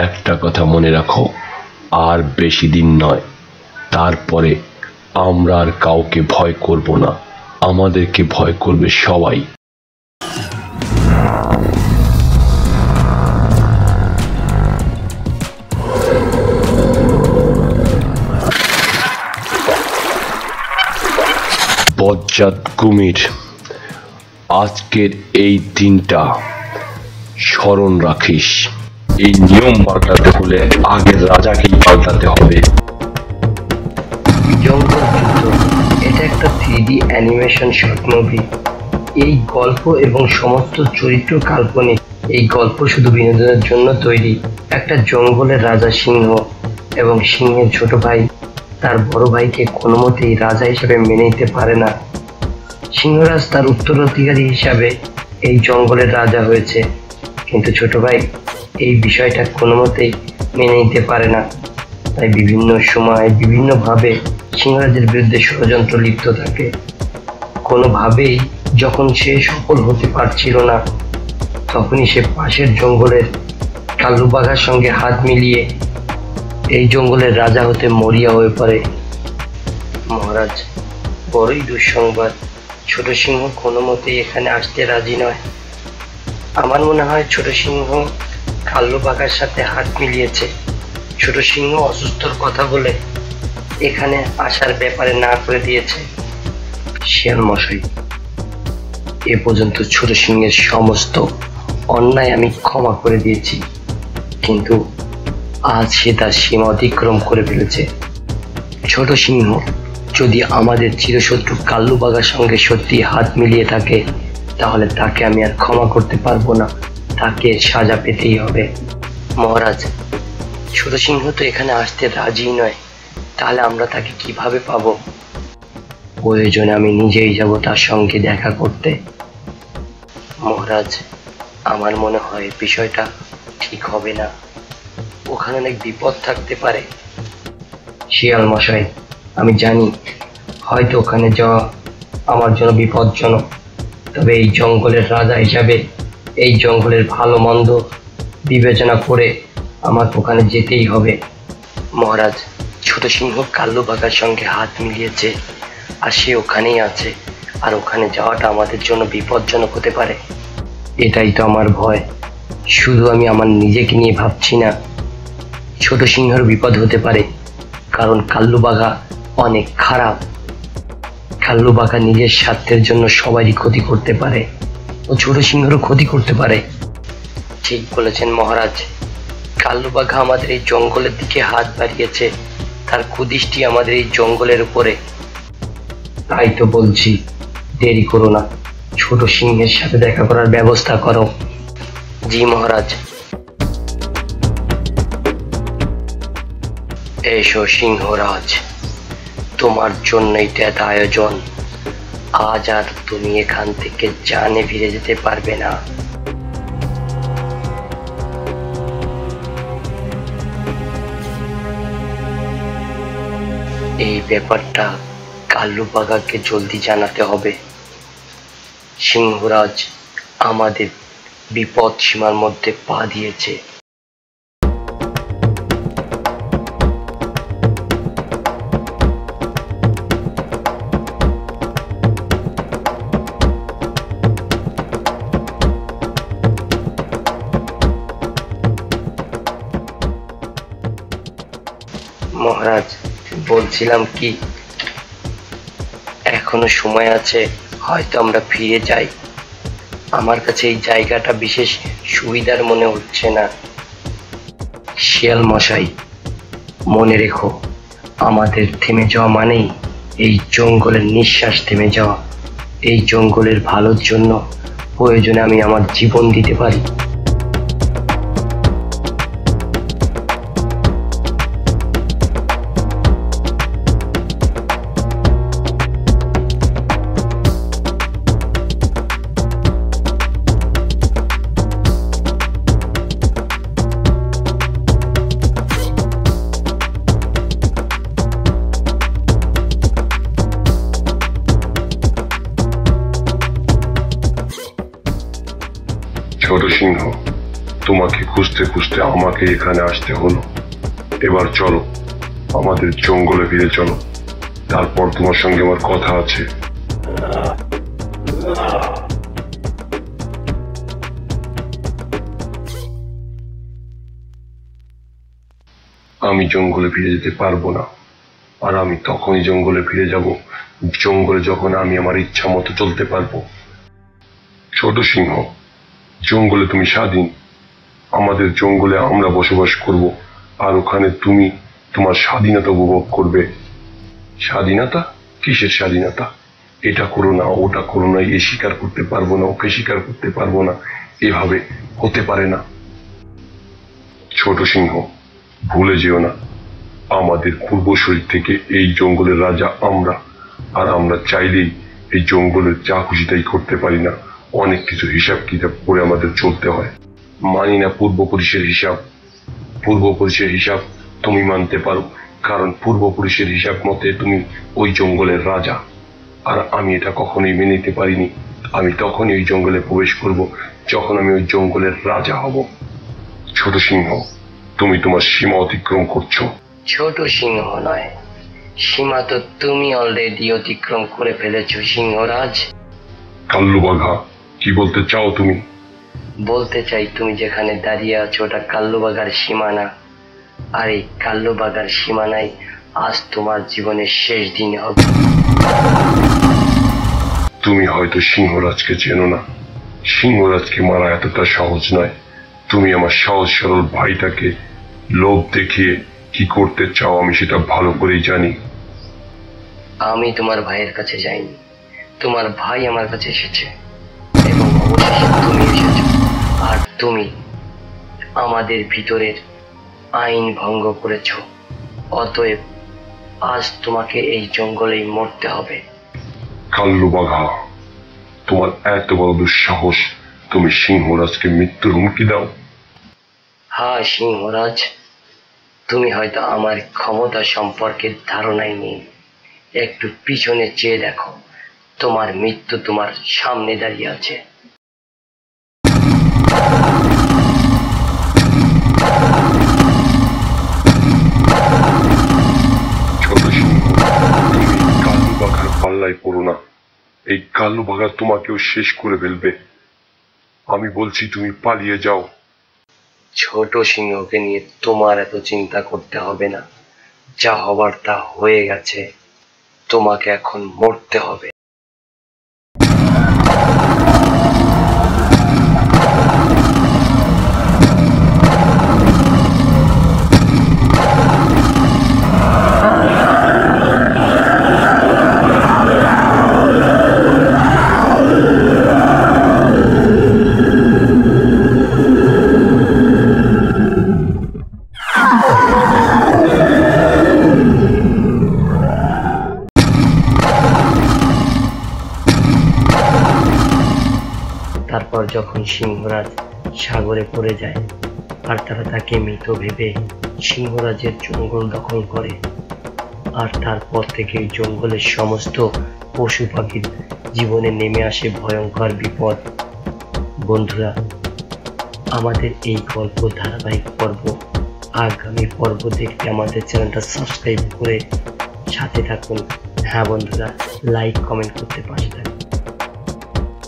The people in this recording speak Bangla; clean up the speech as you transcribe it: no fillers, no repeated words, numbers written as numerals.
একটা কথা মনে রাখো, আর বেশি দিন নয়, তারপরে আমরা আর কাউকে ভয় করব না, আমাদেরকে ভয় করবে সবাই। বজ্জাত কুমির, আজকের এই দিনটা স্মরণ রাখিস। এই নিয়ম পাল্টাতে হলে আগের রাজাকেই পাল্টাতে হবে। জঙ্গল যুদ্ধ, এটা একটা 3D অ্যানিমেশন শর্ট মুভি। এই গল্প এবং সমস্ত চরিত্র কাল্পনিক। এই গল্প শুধু বিনোদনের জন্য তৈরি। একটা জঙ্গলের রাজা সিংহ এবং সিংহের ছোট ভাই তার বড় ভাইকে কোনো মতেই রাজা হিসেবে মেনে নিতে পারে না। সিংহরাজ তার উত্তরাধিকারী হিসাবে এই জঙ্গলের রাজা হয়েছে, কিন্তু ছোট ভাই এই বিষয়টা কোনো মতেই মেনে নিতে পারে না। তাই বিভিন্ন সময় বিভিন্নভাবে সিংহরাজের বিরুদ্ধে ষড়যন্ত্র লিপ্ত থাকে। কোনোভাবেই যখন সে সফল হতে পারছিল না, তখনই সে পাশের জঙ্গলের কাল্লুবাঘার সঙ্গে হাত মিলিয়ে এই জঙ্গলের রাজা হতে মরিয়া হয়ে পড়ে। মহারাজ, বড়ই দুঃসংবাদ, ছোট সিংহ কোনো মতেই এখানে আসতে রাজি নয়। আমার মনে হয় ছোট সিংহ কাল্লুবাঘার সাথে হাত মিলিয়েছে। ছোট সিংহ অসুস্থর কথা বলে এখানে আসার ব্যাপারে না করে দিয়েছে। শিয়াল মশাই, এ পর্যন্ত ছোট সিংহের সমস্ত অন্যায় আমি ক্ষমা করে দিয়েছি, কিন্তু আজ সে তার সীমা অতিক্রম করে ফেলেছে। ছোট সিংহ যদি আমাদের চিরশত্রু কাল্লুবাঘার সঙ্গে সত্যি হাত মিলিয়ে থাকে, তাহলে তাকে আমি আর ক্ষমা করতে পারবো না, তাকে সাজা পেতেই হবে। মহারাজ, ছোট সিংহ তো এখানে আসতে রাজি নয়, তাহলে আমরা তাকে কিভাবে পাবো? প্রয়োজনে আমি নিজেই যাব তার সঙ্গে দেখা করতে। মহারাজ, আমার মনে হয় বিষয়টা ঠিক হবে না, ওখানে অনেক বিপদ থাকতে পারে। শিয়াল মশাই, আমি জানি হয়তো ওখানে যাওয়া আমার জন্য বিপজ্জনক, তবে এই জঙ্গলের রাজা হিসাবে এই জঙ্গলের ভালো মন্দ বিবেচনা করে আমার ওখানে যেতেই হবে। মহারাজ, ছোট সিংহ কাল্লুবাঘার সঙ্গে হাত মিলিয়েছে আর সে ওখানেই আছে, আর ওখানে যাওয়াটা আমাদের জন্য বিপজ্জনক হতে পারে। এটাই তো আমার ভয়। শুধু আমি আমার নিজেকে নিয়ে ভাবছি না, ছোট সিংহের বিপদ হতে পারে, কারণ কাল্লুবাঘা অনেক খারাপ। কাল্লুবাঘা নিজের স্বার্থের জন্য সবারই ক্ষতি করতে পারে, ও ছোট সিংহেরও ক্ষতি করতে পারে। ঠিক বলেছেন মহারাজ, কাল্লুবাঘা আমাদের এই জঙ্গলের দিকে হাত বাড়িয়েছে, তার কুদৃষ্টি আমাদের এই জঙ্গলের উপরে। তাই তো বলছি, দেরি করো না, ছোট সিংহের সাথে দেখা করার ব্যবস্থা করো। জি মহারাজ। এসো সিংহরাজ, তোমার জন্যই তো এত আয়োজন। আজ আর তুমি এখান থেকে জানে ফিরে যেতে পারবে না। এই ব্যাপারটা কাল্লুবাঘাকে জলদি জানাতে হবে। সিংহরাজ আমাদের বিপদ সীমার মধ্যে পা দিয়েছে। মহারাজ, বলছিলাম কি, এখনো সময় আছে, হয়তো আমরা ফিরে যাই। আমার কাছে এই জায়গাটা বিশেষ সুবিধার মনে হচ্ছে না। শিয়াল মশাই, মনে রেখো, আমাদের থেমে যাওয়া মানেই এই জঙ্গলের নিঃশ্বাস থেমে যাওয়া। এই জঙ্গলের ভালোর জন্য প্রয়োজনে আমি আমার জীবন দিতে পারি। ছোট সিংহ, তোমাকে খুঁজতে খুঁজতে আমাকে এখানে আসতে হলো। এবার চলো, আমাদের জঙ্গলে ফিরে চলো, তারপর তোমার সঙ্গে আমার কথা আছে। আমি জঙ্গলে ফিরে যেতে পারবো না, আর আমি তখনই জঙ্গলে ফিরে যাব জঙ্গলে যখন আমি আমার ইচ্ছা মতো চলতে পারবো। ছোট সিংহ, জঙ্গলে তুমি স্বাধীন, আমাদের জঙ্গলে আমরা বসবাস করব, আর ওখানে তুমি তোমার স্বাধীনতা উপভোগ করবে। স্বাধীনতা? কিসের স্বাধীনতা? এটা করো না, ওটা করো না, এ শিকার করতে পারবো না, ওকে শিকার করতে পারবো না, এভাবে হতে পারে না। ছোট সিংহ, ভুলে যেও না, আমাদের পূর্বসূরি থেকে এই জঙ্গলের রাজা আমরা, আর আমরা চাইলেই এই জঙ্গলের যা খুশি তাই করতে পারি না। অনেক কিছু হিসাব কিতাব করে আমাদের চলতে হয়। মানি না পূর্বপুরুষের হিসাব। পূর্বপুরুষের হিসাব তুমি মানতে পারো, কারণ পূর্বপুরুষের হিসাব মতে তুমি ওই জঙ্গলের রাজা, আর আমি এটা কখনোই মেনে নিতে পারিনি। আমি তখনই ওই জঙ্গলে প্রবেশ করব যখন আমি ওই জঙ্গলের রাজা হব। ছোট সিংহ, তুমি তোমার সীমা অতিক্রম করছো। ছোট সিংহ নয়, সীমা তো তুমি অলরেডি অতিক্রম করে ফেলেছো সিংহরাজ। কাল্লু বাঘা, কি বলতে চাও তুমি? বলতে চাই, তুমি যেখানে দাঁড়িয়ে আছো ওটা কাল্লুবাগার সীমানা, আর এই কাল্লুবাগার সীমানায় আজ তোমার জীবনের শেষ দিন হবে। তুমি হয়তো সিংহরাজকে চেনো না। সিংহরাজকে মারা এতটা সহজ নয়। তুমি আমার সহজ সরল ভাইটাকে লোভ দেখিয়ে কি করতে চাও আমি সেটা ভালো করেই জানি। আমি তোমার ভাইয়ের কাছে যাইনি, তোমার ভাই আমার কাছে এসেছে, এবং অবশেষে তুমি এসেছো। আর তুমি আমাদের ভিতরের আইন ভঙ্গ করেছ, অতএব আজ তোমাকে এই জঙ্গলেই মরতে হবে। কাল্লু বাঘা, তোমার এত বড় দুঃসাহস, তুমি সিংহরাজকে মৃত্যুর হুমকি দাও? হ্যাঁ সিংহরাজ, তুমি হয়তো আমার ক্ষমতা সম্পর্কে ধারণাই নেই। একটু পিছনে চেয়ে দেখো, তোমার মৃত্যু তোমার সামনে দাঁড়িয়ে আছে। ছোট সিংহ, তুমি কাল্লু বাঘার পাল্লায় পড়ো না। এই কাল্লু বাঘা তোমাকেও শেষ করে ফেলবে। আমি বলছি তুমি পালিয়ে যাও। ছোট সিংহকে নিয়ে তোমার এত চিন্তা করতে হবে না, যা হবার তা হয়ে গেছে, তোমাকে এখন মরতে হবে। তারপর যখন সিংহরাজ সাগরে পড়ে যায়, আর তারা তাকে মৃত ভেবে সিংহরাজের জঙ্গল দখল করে, আর তারপর থেকে জঙ্গলের সমস্ত পশু পাখির জীবনে নেমে আসে ভয়ঙ্কর বিপদ। বন্ধুরা, আমাদের এই গল্প ধারাবাহিক পর্ব আগামী পর্ব দেখতে আমাদের চ্যানেলটা সাবস্ক্রাইব করে সাথে থাকুন। হ্যাঁ বন্ধুরা, লাইক কমেন্ট করতে পাশে থাকুন।